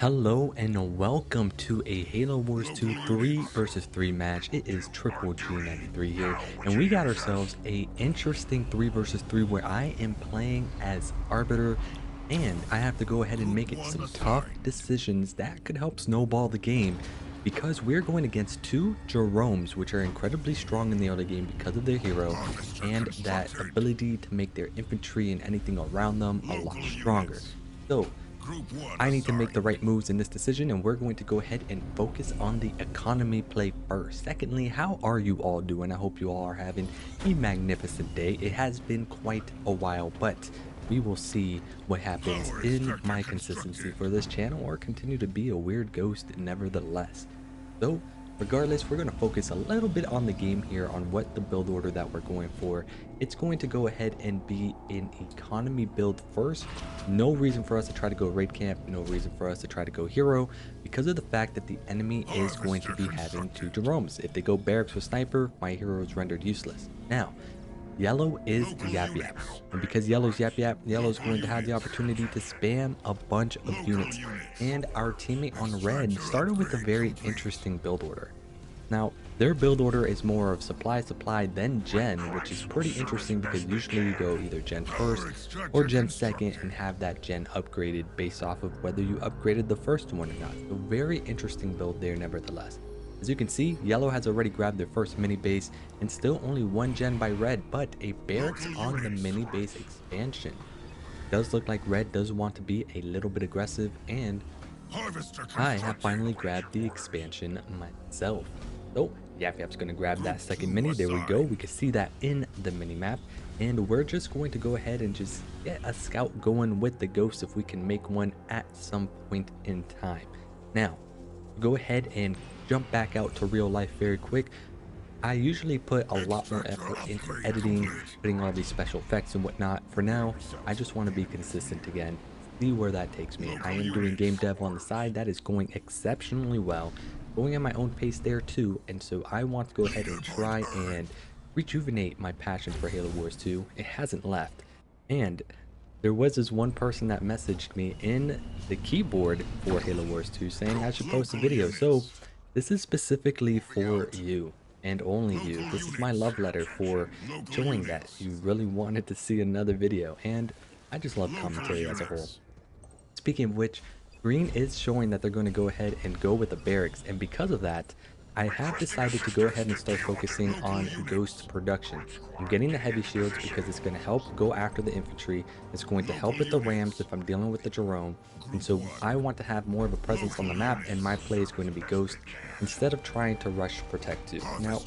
Hello and welcome to a Halo Wars 2 3 versus 3 match. It is Triple G93 here, and we got ourselves a interesting 3 versus 3 where I am playing as Arbiter, and I have to go ahead and make it some tough decisions that could help snowball the game because we're going against two Jeromes, which are incredibly strong in the early game because of their hero and that ability to make their infantry and anything around them a lot stronger. So I need to make the right moves in this decision, and we're going to go ahead and focus on the economy play first. Secondly, how are you all doing? I hope you all are having a magnificent day. It has been quite a while, but we will see what happens in my consistency for this channel or continue to be a weird ghost nevertheless. So regardless, we're going to focus a little bit on the game here on what the build order that we're going for. It's going to go ahead and be an economy build first. No reason for us to try to go raid camp, no reason for us to try to go hero because of the fact that the enemy is going to be having two Jeromes. If they go barracks with sniper, my hero is rendered useless. Now, yellow is Yap Yap, and because yellow's Yap Yap, yellow's going to have the opportunity to spam a bunch of units, and our teammate on red started with a very interesting build order. Now, their build order is more of supply, then gen, which is pretty interesting because usually you go either gen first or gen second and have that gen upgraded based off of whether you upgraded the first one or not. So very interesting build there nevertheless. As you can see, yellow has already grabbed their first mini base and still only one gen by red, but a barracks on the mini base expansion. Does look like red does want to be a little bit aggressive, and I have finally grabbed the expansion myself. So Yap Yap's going to grab that second mini. There we go. We can see that in the mini map, and we're just going to go ahead and just get a scout going with the ghost if we can make one at some point in time. Now, go ahead and jump back out to real life very quick. I usually put a lot more effort into editing, putting all these special effects and whatnot. For now, I just want to be consistent again, see where that takes me. I am doing game dev on the side. That is going exceptionally well, going at my own pace there too, and so I want to go ahead and try and rejuvenate my passion for Halo Wars 2. It hasn't left, and there was this one person that messaged me in the keyboard for Halo Wars 2 saying I should post a video. So this is specifically for you and only you. This is my love letter for showing that you really wanted to see another video, and I just love commentary as a whole. Speaking of which, green is showing that they're going to go ahead and go with the barracks, and because of that, I have decided to go ahead and start focusing on ghost production. I'm getting the heavy shields because it's going to help go after the infantry. It's going to help with the rams if I'm dealing with the Jerome. And so I want to have more of a presence on the map, and my play is going to be ghost instead of trying to rush protect 2. Now,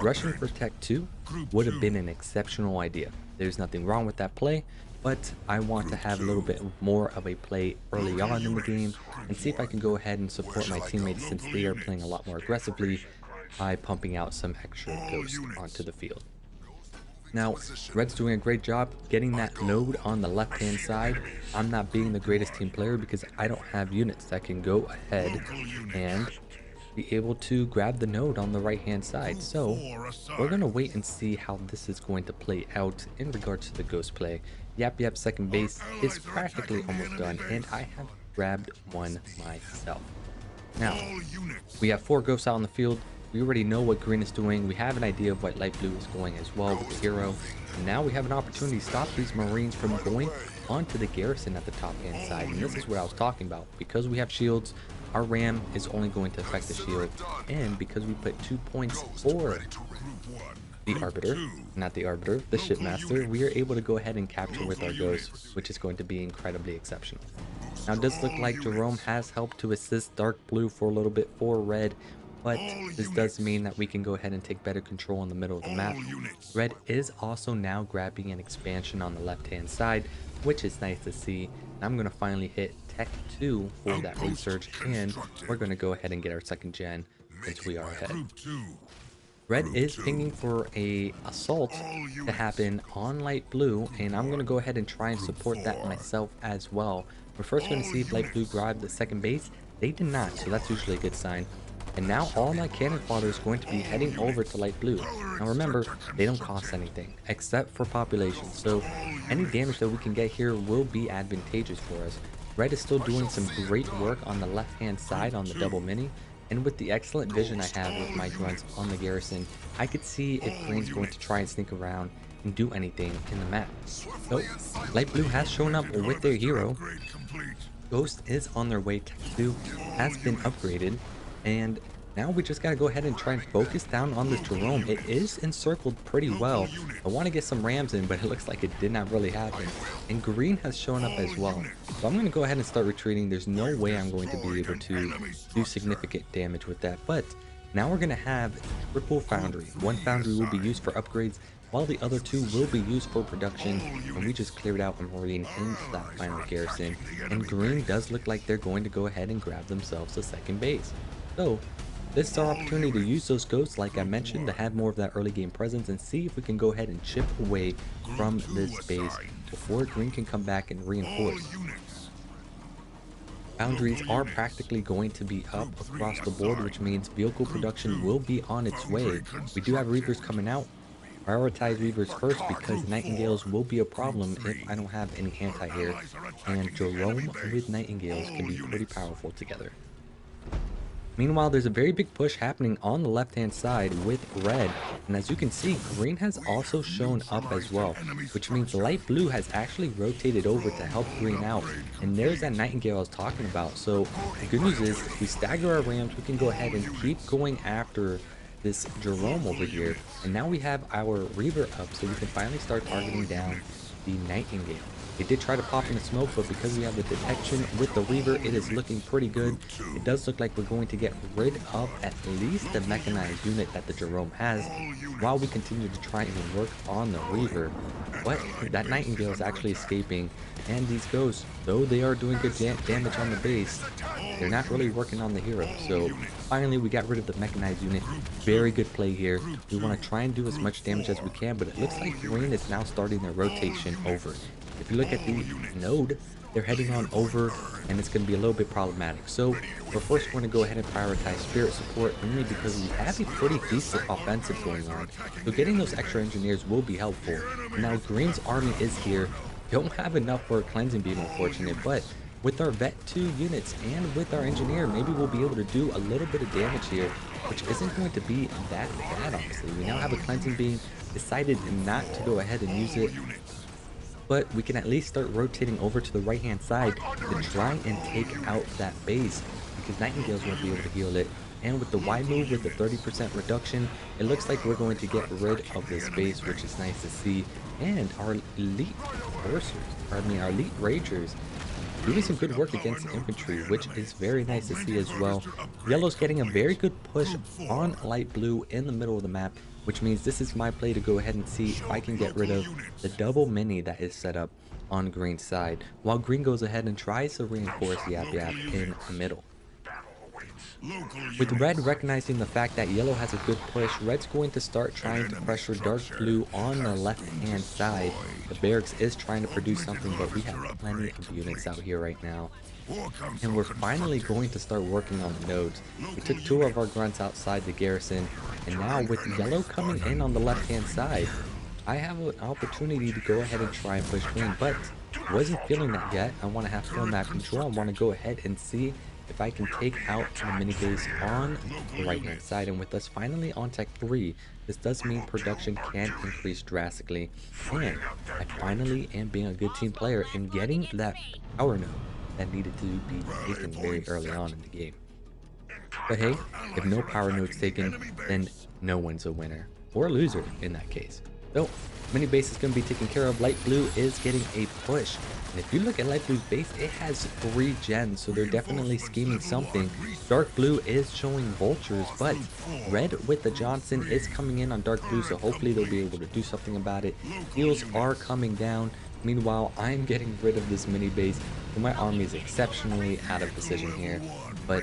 rushing protect 2 would have been an exceptional idea. There's nothing wrong with that play, but I want to have a little bit more of a play early on in the game and see if I can go ahead and support my teammates since they are playing a lot more aggressively by pumping out some extra ghosts onto the field. Now, red's doing a great job getting that node on the left hand side. I'm not being the greatest team player because I don't have units that can go ahead and be able to grab the node on the right hand side. So we're going to wait and see how this is going to play out in regards to the ghost play. Yap Yap's second base is practically almost done, and I have grabbed one myself. Now, we have 4 ghosts out on the field. We already know what green is doing. We have an idea of what light blue is going as well with the hero. And now we have an opportunity to stop these Marines from going onto the garrison at the top hand side. And this is what I was talking about. Because we have shields, our ram is only going to affect the shield. And because we put 2 points for the Arbiter, not the Arbiter, the Shipmaster, we are able to go ahead and capture with our ghosts, which is going to be incredibly exceptional. Now, it does look like Jerome has helped to assist dark blue for a little bit for red, but this does mean that we can go ahead and take better control in the middle of the map. Red is also now grabbing an expansion on the left hand side, which is nice to see. I'm going to finally hit Tech 2 for that research, and we're going to go ahead and get our second gen since we are ahead. Red is pinging for a assault to happen on light blue, and I'm going to go ahead and try and support that myself as well. We're first going to see if light blue grabbed the second base. They did not, so that's usually a good sign. And now all my cannon fodder is going to be heading over to light blue. Now remember, they don't cost anything except for population, so any damage that we can get here will be advantageous for us. Red is still doing some great work on the left-hand side on the double mini, and with the excellent vision I have with my grunts on the garrison, I could see if Green's going to try and sneak around and do anything in the map. So, Light Blue has shown up with their hero. Ghost is on their way, Tech 2 has been upgraded, and now we just gotta go ahead and try and focus down on this Jerome. It is encircled pretty well. I want to get some rams in, but it looks like it did not really happen. And green has shown up as well. So I'm going to go ahead and start retreating. There's no way I'm going to be able to do significant damage with that. But now we're going to have triple foundry. One foundry will be used for upgrades, while the other two will be used for production. And we just cleared out a marine in that final garrison. And green does look like they're going to go ahead and grab themselves a second base. So this is our opportunity to use those ghosts, like I mentioned, to have more of that early game presence and see if we can go ahead and chip away from this base before green can come back and reinforce. Boundaries are practically going to be up across the board, which means vehicle production will be on its way. We do have Reavers coming out. Prioritize Reavers first because Nightingales will be a problem if I don't have any anti-air, and Jerome with Nightingales can be pretty powerful together. Meanwhile, there's a very big push happening on the left-hand side with red, and as you can see, green has also shown up as well, which means light blue has actually rotated over to help green out, and there's that Nightingale I was talking about. So the good news is, if we stagger our rams, we can go ahead and keep going after this Jerome over here, and now we have our Reaver up, so we can finally start targeting down the Nightingale. They did try to pop in the smoke, but because we have the detection with the Reaver, it is looking pretty good. It does look like we're going to get rid of at least the mechanized unit that the Jerome has, while we continue to try and work on the Reaver. But that Nightingale is actually escaping, and these ghosts, though they are doing good damage on the base, they're not really working on the hero. So finally we got rid of the mechanized unit. Very good play here. We want to try and do as much damage as we can, but it looks like green is now starting their rotation over. If you look at the node, they're heading on over, and it's going to be a little bit problematic. So we're first going to go ahead and prioritize spirit support, only because we have a pretty decent offensive going on. So getting those extra engineers will be helpful. Now green's army is here. Don't have enough for a cleansing beam, unfortunate, but with our vet 2 units and with our engineer, maybe we'll be able to do a little bit of damage here, which isn't going to be that bad, honestly. We now have a cleansing beam, decided not to go ahead and use it, but we can at least start rotating over to the right hand side to try and take out that base, because Nightingales won't be able to heal it. And with the Y move with the 30% reduction, it looks like we're going to get rid of this base, which is nice to see. And our elite our elite ragers doing some good work against the infantry, which is very nice to see as well. Yellow's getting a very good push on light blue in the middle of the map, which means this is my play to go ahead and see if I can get rid of the double mini that is set up on green's side, while green goes ahead and tries to reinforce Yap Yap in the middle. With red recognizing the fact that yellow has a good push, red's going to start trying to pressure dark blue on the left hand side. The barracks is trying to produce something, but we have plenty of units out here right now. And we're finally going to start working on the nodes. We took 2 of our grunts outside the garrison, and now with yellow coming in on the left hand side, I have an opportunity to go ahead and try and push green, but wasn't feeling that yet. I want to have full map control. I want to go ahead and see if I can take out the mini base on the right hand side. And with us finally on Tech 3, this does mean production can increase drastically, and I finally am being a good team player and getting that power node that needed to be taken very early on in the game. But hey, if no power node's taken, then no one's a winner or a loser in that case. So mini base is going to be taken care of. Light blue is getting a push, and if you look at light blue's base, it has 3 gens, so they're definitely scheming something. Dark blue is showing vultures, but red with the Johnson is coming in on dark blue, so hopefully they'll be able to do something about it. Heals are coming down. Meanwhile, I'm getting rid of this mini base, so my army is exceptionally out of position here, but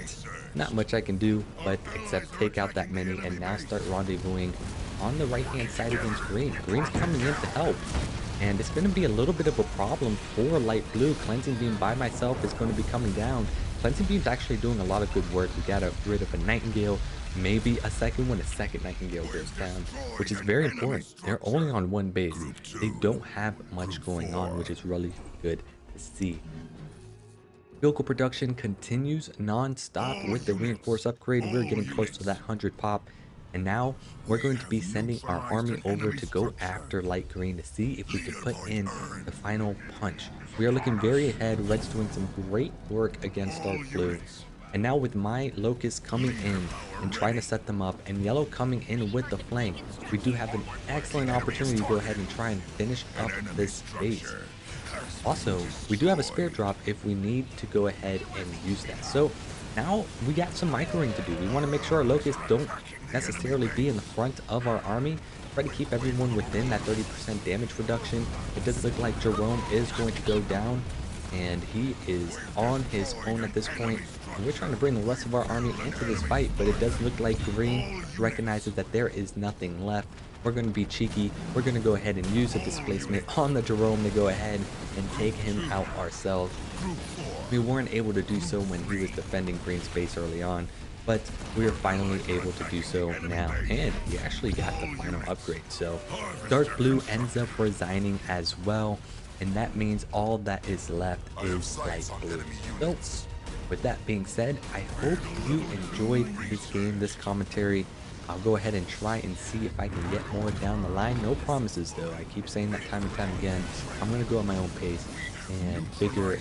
not much I can do but except take out that mini and now start rendezvousing on the right hand side against green. Green's coming in to help, and it's going to be a little bit of a problem for light blue. Cleansing beam by myself is going to be coming down. Cleansing beam's actually doing a lot of good work. We got rid of a Nightingale, maybe a second Nightingale goes down, which is very important. They're only on 1 base. They don't have much going on, which is really good to see. Vehicle production continues non-stop with the reinforced upgrade. We're getting close to that 100 pop. And now we're going to be sending our army over to go after light green to see if we can put in the final punch. We are looking very ahead. Red's doing some great work against dark blue. And now with my locust coming in and trying to set them up and yellow coming in with the flank, we do have an excellent opportunity to go ahead and try and finish up this base. Also, we do have a spirit drop if we need to go ahead and use that. So now we got some microing to do. We want to make sure our locusts don't necessarily be in the front of our army. Try to keep everyone within that 30% damage reduction. It does look like Jerome is going to go down, and he is on his own at this point. And we're trying to bring the rest of our army into this fight, but it does look like green recognizes that there is nothing left. We're going to be cheeky. We're going to go ahead and use a displacement on the Jerome to go ahead and take him out ourselves. We weren't able to do so when he was defending green space early on, but we are finally able to do so now, and we actually got the final upgrade. So dark blue ends up resigning as well, and that means all that is left is light blue. So with that being said, I hope you enjoyed this game, this commentary. I'll go ahead and try and see if I can get more down the line. No promises though. I keep saying that time and time again. I'm going to go at my own pace and figure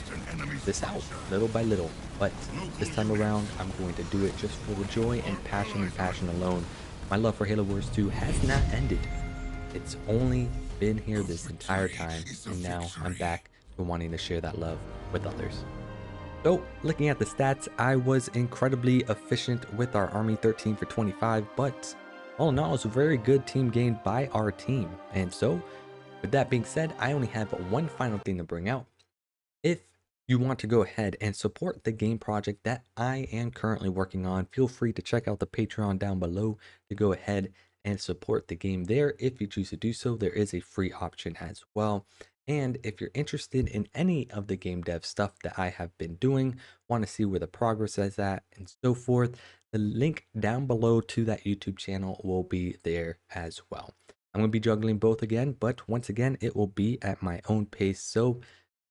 this out little by little. But this time around, I'm going to do it just for the joy and passion alone. My love for Halo Wars 2 has not ended. It's only been here this entire time, and now I'm back to wanting to share that love with others. So, looking at the stats, I was incredibly efficient with our army, 13 for 25, but all in all, it was a very good team gained by our team. And so, with that being said, I only have one final thing to bring out. If you want to go ahead and support the game project that I am currently working on, feel free to check out the Patreon down below to go ahead and support the game there. If you choose to do so, there is a free option as well. And if you're interested in any of the game dev stuff that I have been doing, want to see where the progress is at and so forth, the link down below to that YouTube channel will be there as well. I'm going to be juggling both again, but once again, it will be at my own pace. So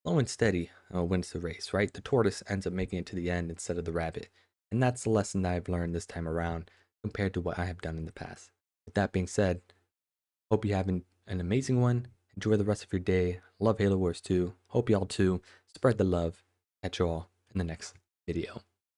slow and steady wins the race, right? The tortoise ends up making it to the end instead of the rabbit. And that's the lesson that I've learned this time around compared to what I have done in the past. With that being said, hope you have an amazing one. Enjoy the rest of your day. Love Halo Wars 2. Hope y'all too. Spread the love. Catch you all in the next video.